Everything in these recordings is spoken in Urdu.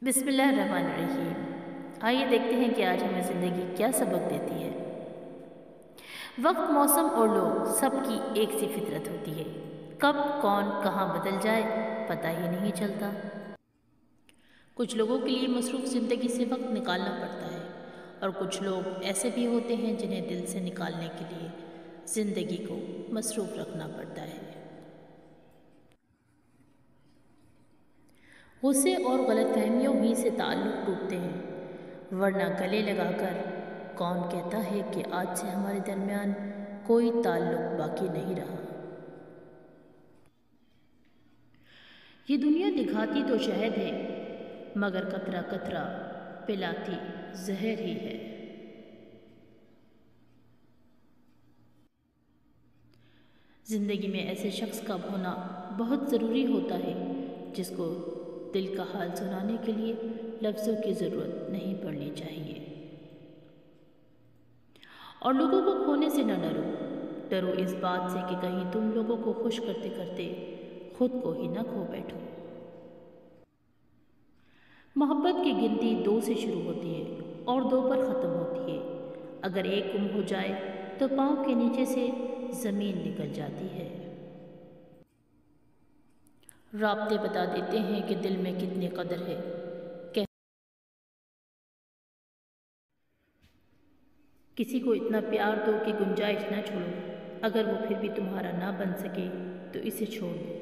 بسم اللہ الرحمن الرحیم۔ آئیے دیکھتے ہیں کہ آج ہمیں زندگی کیا سبق دیتی ہے۔ وقت، موسم اور لوگ سب کی ایک سی فطرت ہوتی ہے۔ کب کون کہاں بدل جائے پتہ ہی نہیں چلتا۔ کچھ لوگوں کے لیے مصروف زندگی سے وقت نکالنا پڑتا ہے اور کچھ لوگ ایسے بھی ہوتے ہیں جنہیں دل سے نکالنے کے لیے زندگی کو مصروف رکھنا پڑتا ہے۔ غصے اور غلط فہمیوں ہی سے تعلق ٹوٹتے ہیں، ورنہ گلے لگا کر کون کہتا ہے کہ آج سے ہمارے درمیان کوئی تعلق باقی نہیں رہا۔ یہ دنیا دکھاتی تو شہد ہے مگر قطرہ قطرہ پلاتی زہر ہی ہے۔ زندگی میں ایسے شخص کا ہونا بہت ضروری ہوتا ہے جس کو دل کا حال سنانے کے لیے لفظوں کی ضرورت نہیں پڑنی چاہیے۔ اور لوگوں کو کھونے سے نہ ڈرو اس بات سے کہ کہیں تم لوگوں کو خوش کرتے کرتے خود کو ہی نہ کھو بیٹھو۔ محبت کی گنتی 2 سے شروع ہوتی ہے اور 2 پر ختم ہوتی ہے۔ اگر ایک گم ہو جائے تو پاؤں کے نیچے سے زمین نکل جاتی ہے۔ رابطے بتا دیتے ہیں کہ دل میں کتنی قدر ہے۔ کسی کو اتنا پیار دو کہ گنجائش نہ چھوڑو، اگر وہ پھر بھی تمہارا نہ بن سکے تو اسے چھوڑ دو،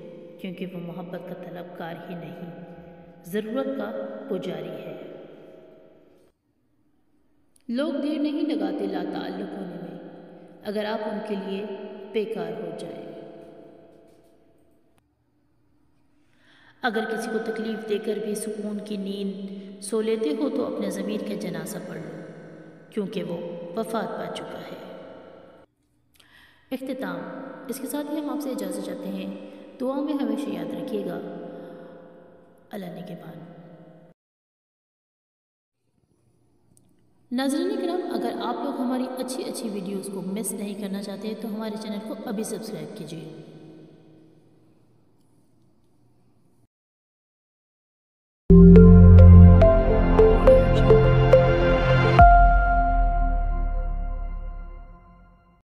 کیونکہ وہ محبت کا طلبکار ہی نہیں، ضرورت کا پجاری ہے۔ لوگ دیر نہیں لگاتے لا تعلق ہونے میں، اگر آپ ان کے لیے بیکار ہو جائیں۔ اگر کسی کو تکلیف دے کر بھی سکون کی نیند سو لیتے ہو تو اپنے ضمیر کا جنازہ پڑھ لو، کیونکہ وہ وفات پا چکا ہے۔ اختتام، اس کے ساتھ ہی ہم آپ سے اجازت چاہتے ہیں۔ دعا میں ہمیشہ یاد رکھیے گا۔ اللہ نگہبان۔ ناظرین کرام، اگر آپ لوگ ہماری اچھی ویڈیوز کو مس نہیں کرنا چاہتے تو ہمارے چینل کو ابھی سبسکرائب کیجیے۔